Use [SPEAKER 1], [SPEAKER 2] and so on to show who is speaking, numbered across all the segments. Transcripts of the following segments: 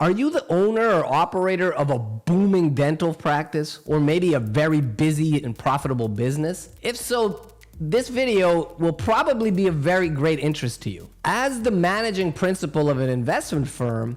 [SPEAKER 1] Are you the owner or operator of a booming dental practice, or maybe a very busy and profitable business? If so, this video will probably be of very great interest to you. As the managing principal of an investment firm,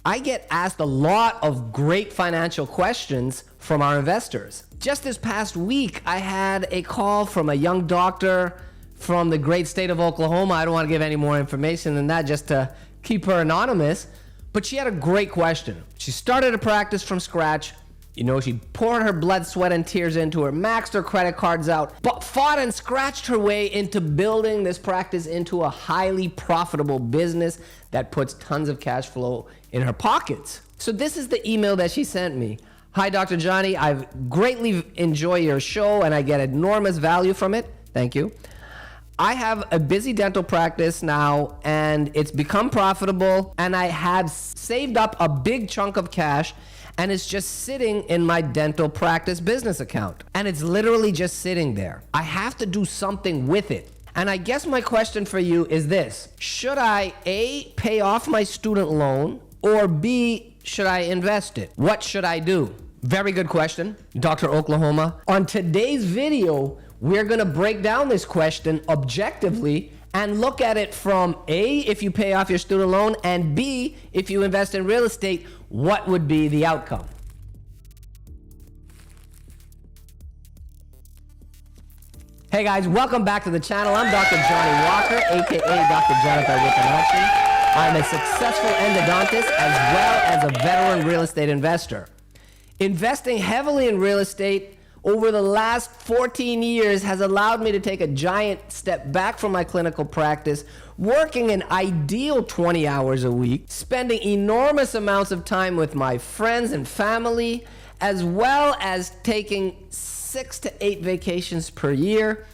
[SPEAKER 1] I get asked a lot of great financial questions from our investors. Just this past week, I had a call from a young doctor from the great state of Oklahoma. I don't want to give any more information than that just to keep her anonymous. But she had a great question. She started a practice from scratch. You know, she poured her blood, sweat, and tears into it, maxed her credit cards out, but fought and scratched her way into building this practice into a highly profitable business that puts tons of cash flow in her pockets. So this is the email that she sent me. Hi, Dr. Jonny. I greatly enjoy your show and I get enormous value from it. Thank you. I have a busy dental practice now and it's become profitable, and I have saved up a big chunk of cash and it's just sitting in my dental practice business account. And it's literally just sitting there. I have to do something with it. And I guess my question for you is this: should I A, pay off my student loan, or B, should I invest it? What should I do? Very good question, Dr. Oklahoma. On today's video, we're gonna break down this question objectively and look at it from A, if you pay off your student loan, and B, if you invest in real estate, what would be the outcome? Hey guys, welcome back to the channel. I'm Dr. Jonny Walker, aka Dr. Jonathan Withananchi. I'm a successful endodontist as well as a veteran real estate investor. Investing heavily in real estate over the last 14 years has allowed me to take a giant step back from my clinical practice, working an ideal 20 hours a week, spending enormous amounts of time with my friends and family, as well as taking 6 to 8 vacations per year,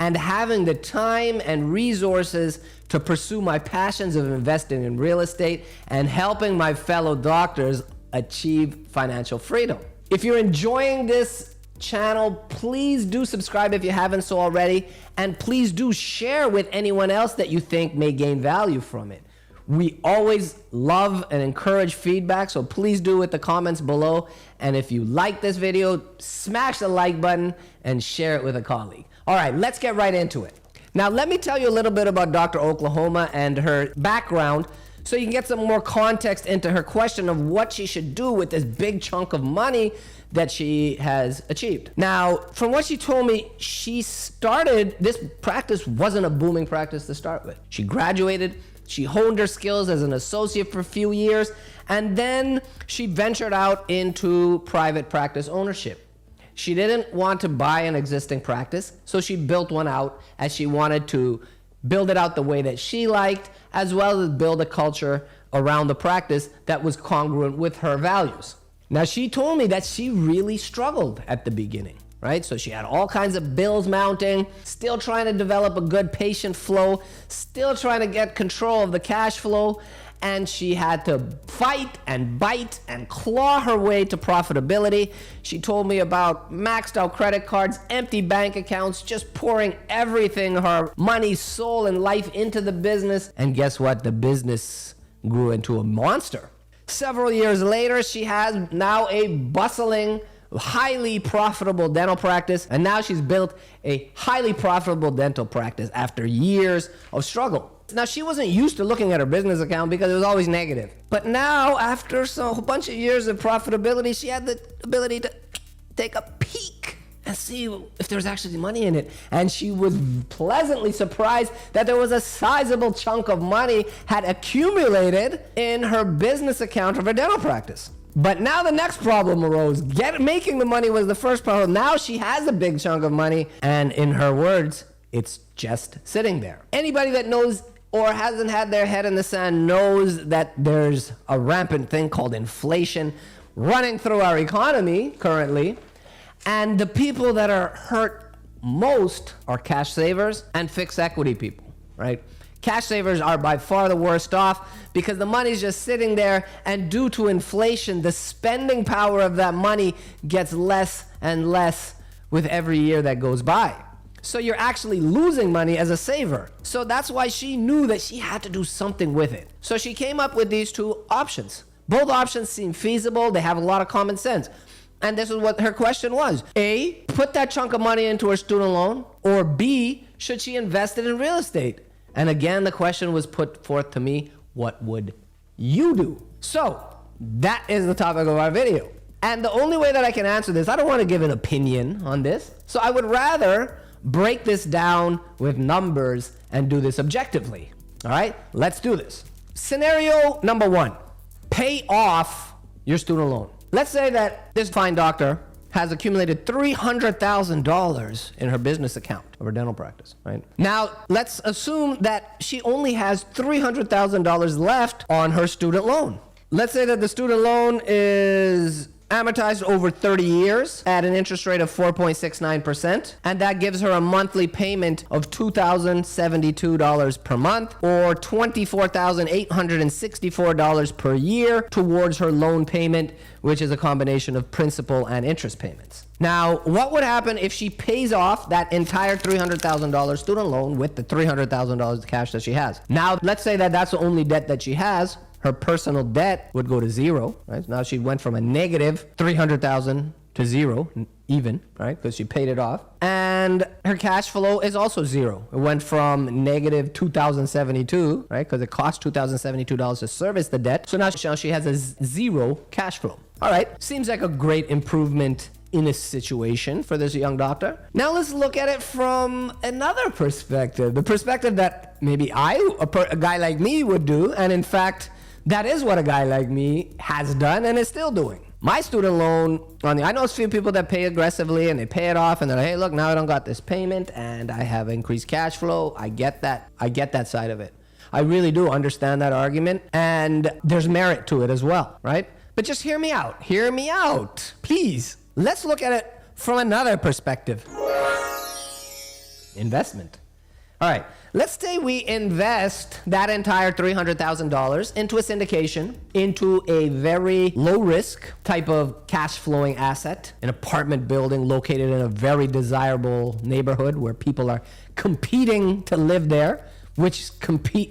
[SPEAKER 1] and having the time and resources to pursue my passions of investing in real estate and helping my fellow doctors achieve financial freedom. If you're enjoying this channel, please do subscribe if you haven't so already, and please do share with anyone else that you think may gain value from it. We always love and encourage feedback, so please do with the comments below. And if you like this video, smash the like button and share it with a colleague. All right, let's get right into it. Now, let me tell you a little bit about Dr. Oklahoma and her background, so you can get some more context into her question of what she should do with this big chunk of money that she has achieved. Now, from what she told me, she started, this practice wasn't a booming practice to start with. She graduated, she honed her skills as an associate for a few years, and then she ventured out into private practice ownership. She didn't want to buy an existing practice, so she built one out as she wanted to build it out the way that she liked, as well as build a culture around the practice that was congruent with her values. Now, she told me that she really struggled at the beginning, right? So she had all kinds of bills mounting, still trying to develop a good patient flow, still trying to get control of the cash flow, and she had to fight and bite and claw her way to profitability. She told me about maxed out credit cards, empty bank accounts, just pouring everything, her money, soul, and life into the business. And guess what? The business grew into a monster. Several years later, she has now a bustling, highly profitable dental practice, and now she's built a highly profitable dental practice after years of struggle. Now, she wasn't used to looking at her business account because it was always negative. But now, after a bunch of years of profitability, she had the ability to take a peek and see if there's actually money in it. And she was pleasantly surprised that there was a sizable chunk of money had accumulated in her business account of her dental practice. But now the next problem arose. Making the money was the first problem. Now she has a big chunk of money, and in her words, it's just sitting there. Anybody that knows or hasn't had their head in the sand knows that there's a rampant thing called inflation running through our economy currently. And the people that are hurt most are cash savers and fixed equity people, right? Cash savers are by far the worst off because the money's just sitting there, and due to inflation, the spending power of that money gets less and less with every year that goes by. So you're actually losing money as a saver. So that's why she knew that she had to do something with it. So she came up with these two options: Both options seem feasible. They have a lot of common sense. And this is what her question was. A, put that chunk of money into her student loan, or B, should she invest it in real estate? And again, the question was put forth to me, what would you do? So that is the topic of our video. And the only way that I can answer this, I don't want to give an opinion on this. So I would rather break this down with numbers and do this objectively. All right, let's do this. Scenario number one, pay off your student loan. Let's say that this fine doctor has accumulated $300,000 in her business account of her dental practice, right? Now, let's assume that she only has $300,000 left on her student loan. Let's say that the student loan is amortized over 30 years at an interest rate of 4.69%, and that gives her a monthly payment of $2,072 per month, or $24,864 per year towards her loan payment, which is a combination of principal and interest payments. Now, what would happen if she pays off that entire $300,000 student loan with the $300,000 cash that she has? Now, let's say that that's the only debt that she has. Her personal debt would go to zero, right? Now she went from a negative $300,000 to zero, even, right? Because she paid it off. And her cash flow is also zero. It went from negative $2,072, right? Because it cost $2,072 to service the debt. So now she has a zero cash flow. All right, seems like a great improvement in a situation for this young doctor. Now let's look at it from another perspective, the perspective that maybe a guy like me would do, and in fact, that is what a guy like me has done and is still doing. My student loan, I know a few people that pay aggressively and they pay it off and they're like, hey, look, now I don't got this payment and I have increased cash flow. I get that. I get that side of it. I really do understand that argument, and there's merit to it as well, right? But just hear me out. Hear me out, please. Let's look at it from another perspective. Investment. All right, let's say we invest that entire $300,000 into a syndication, into a very low risk type of cash flowing asset, an apartment building located in a very desirable neighborhood where people are competing to live there, which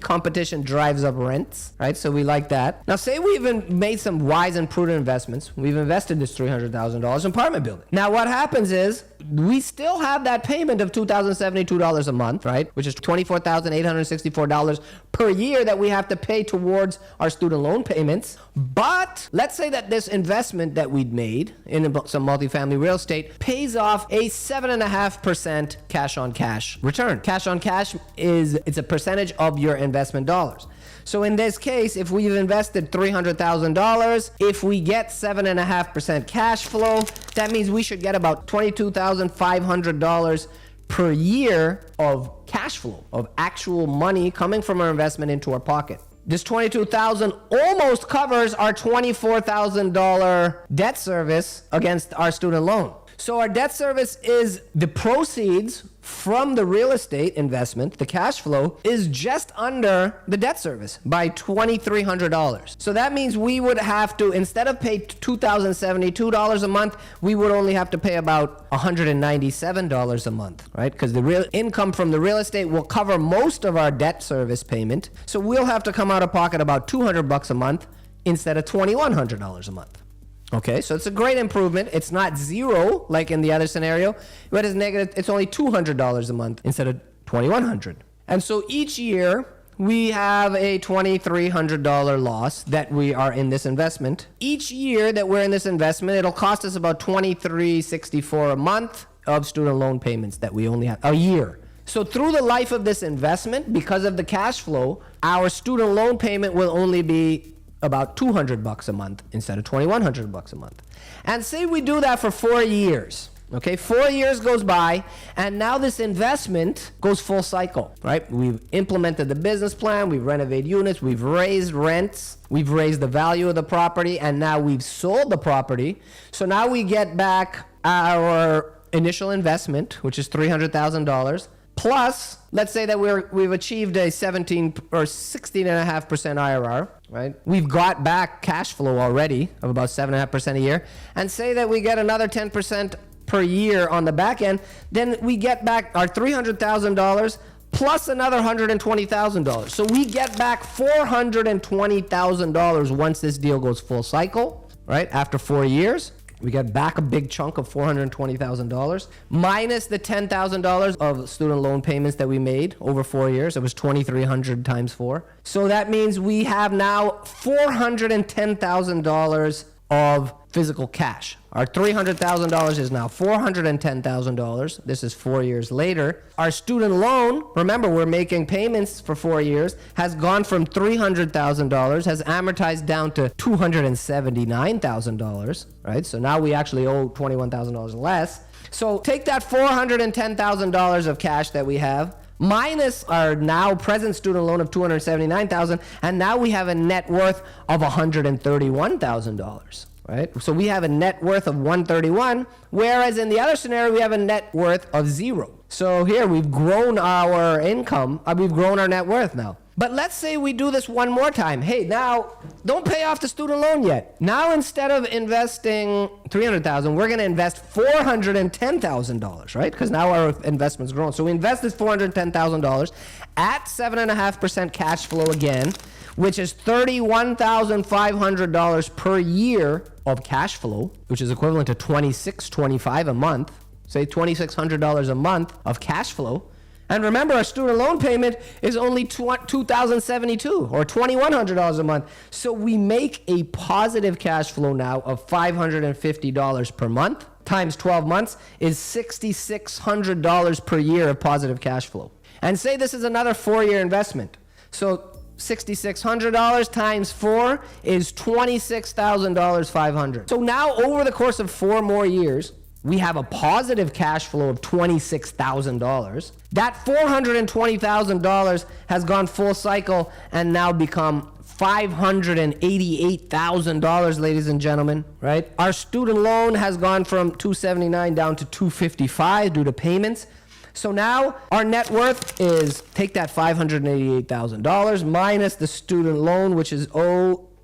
[SPEAKER 1] competition drives up rents, right? So we like that. Now, say we've made some wise and prudent investments. We've invested this $300,000 in apartment building. Now, what happens is we still have that payment of $2,072 a month, right? Which is $24,864 per year that we have to pay towards our student loan payments. But let's say that this investment that we'd made in some multifamily real estate pays off a 7.5% cash on cash return. Cash on cash it's a percentage of your investment dollars. So in this case, if we've invested $300,000, if we get 7.5% cash flow, that means we should get about $22,500 per year of cash flow, of actual money coming from our investment into our pocket. This $22,000 almost covers our $24,000 debt service against our student loan. So our debt service is the proceeds from the real estate investment, the cash flow, is just under the debt service by $2,300. So that means we would have to, instead of pay $2,072 a month, we would only have to pay about $197 a month, right? Because the real income from the real estate will cover most of our debt service payment. So we'll have to come out of pocket about $200 a month instead of $2,100 a month. Okay, so it's a great improvement. It's not zero like in the other scenario, but it's negative. It's only $200 a month instead of $2,100. And so each year we have a $2,300 loss that we are in this investment. Each year that we're in this investment, it'll cost us about $2,364 a month of student loan payments that we only have a year. So through the life of this investment, because of the cash flow, our student loan payment will only be about $200 a month instead of $2,100 a month. And say we do that for 4 years. Okay, 4 years goes by, and now this investment goes full cycle, right? We've implemented the business plan, we've renovated units, we've raised rents, we've raised the value of the property, and now we've sold the property. So now we get back our initial investment, which is $300,000. Plus, let's say that we've achieved a 17 or 16.5% IRR, right? We've got back cash flow already of about 7.5% a year, and say that we get another 10% per year on the back end, then we get back our $300,000 plus another $120,000. So we get back $420,000 once this deal goes full cycle, right? After 4 years, we get back a big chunk of $420,000 minus the $10,000 of student loan payments that we made over 4 years. It was $2,300 times 4. So that means we have now $410,000 of physical cash. Our $300,000 is now $410,000. This is 4 years later. Our student loan, remember we're making payments for 4 years, has gone from $300,000, has amortized down to $279,000, right? So now we actually owe $21,000 less. So take that $410,000 of cash that we have, minus our now present student loan of $279,000, and now we have a net worth of $131,000, right? So we have a net worth of $131,000, whereas in the other scenario we have a net worth of $0. So here we've grown our income, we've grown our net worth now. But let's say we do this one more time. Hey, now don't pay off the student loan yet. Now instead of investing $300,000, we're going to invest $410,000, right? Because now our investment's grown. So we invest this $410,000 at 7.5% cash flow again, which is $31,500 per year of cash flow, which is equivalent to $2,625 a month. Say $2,600 a month of cash flow. And remember, our student loan payment is only $2,072 or $2,100 a month. So we make a positive cash flow now of $550 per month times 12 months is $6,600 per year of positive cash flow. And say this is another 4-year investment. So $6,600 times 4 is $26,500. So now over the course of 4 more years, we have a positive cash flow of $26,000. That $420,000 has gone full cycle and now become $588,000, ladies and gentlemen, right? Our student loan has gone from $279 down to $255 due to payments. So now our net worth is, take that $588,000 minus the student loan, which is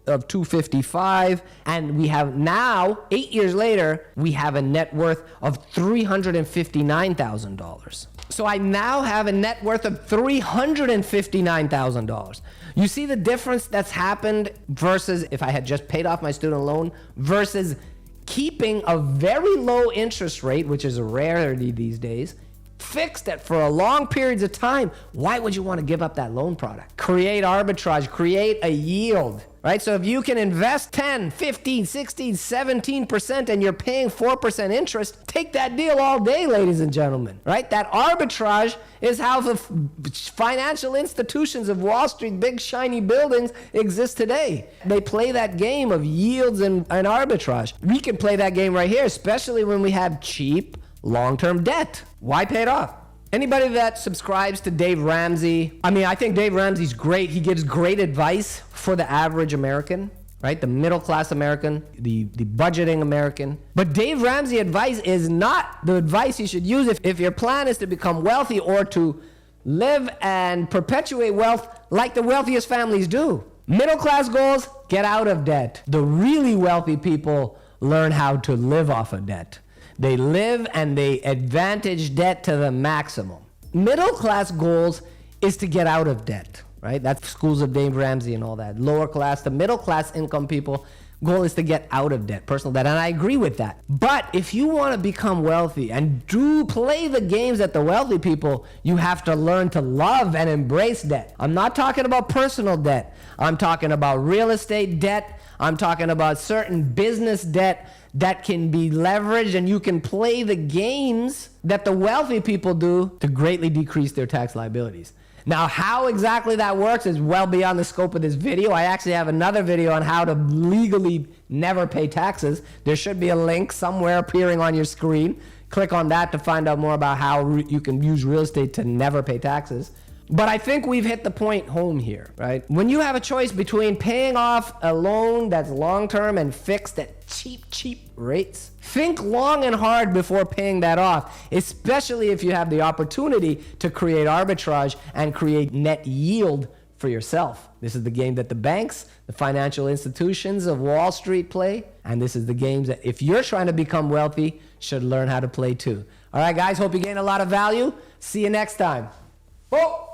[SPEAKER 1] of $255, and we have now 8 years later we have a net worth of $359,000. So I now have a net worth of $359,000. You see the difference that's happened versus if I had just paid off my student loan versus keeping a very low interest rate, which is a rarity these days, fixed it for a long periods of time. Why would you want to give up that loan product? Create arbitrage, create a yield, right? So if you can invest 10, 15, 16, 17% and you're paying 4% interest, take that deal all day, ladies and gentlemen, right? That arbitrage is how the financial institutions of Wall Street, big shiny buildings, exist today. They play that game of yields and arbitrage. We can play that game right here, especially when we have cheap, long-term debt. Why pay it off? Anybody that subscribes to Dave Ramsey, I think Dave Ramsey's great. He gives great advice for the average American, right? The middle-class American, the budgeting American. But Dave Ramsey advice is not the advice you should use if your plan is to become wealthy or to live and perpetuate wealth like the wealthiest families do. Middle-class goals, get out of debt. The really wealthy people learn how to live off of debt. They live and they advantage debt to the maximum. Middle class goals is to get out of debt, right? That's schools of Dave Ramsey and all that. Lower class, the middle class income people, goal is to get out of debt, personal debt, and I agree with that. But if you want to become wealthy and do play the games that the wealthy people, you have to learn to love and embrace debt. I'm not talking about personal debt. I'm talking about real estate debt. I'm talking about certain business debt that can be leveraged, and you can play the games that the wealthy people do to greatly decrease their tax liabilities. Now, how exactly that works is well beyond the scope of this video. I actually have another video on how to legally never pay taxes. There should be a link somewhere appearing on your screen. Click on that to find out more about how you can use real estate to never pay taxes. But I think we've hit the point home here, right? When you have a choice between paying off a loan that's long-term and fixed at cheap rates, think long and hard before paying that off, especially if you have the opportunity to create arbitrage and create net yield for yourself. This is the game that the banks, the financial institutions of Wall Street play, and this is the games that if you're trying to become wealthy, should learn how to play too. All right, guys, hope you gain a lot of value. See you next time.
[SPEAKER 2] Oh!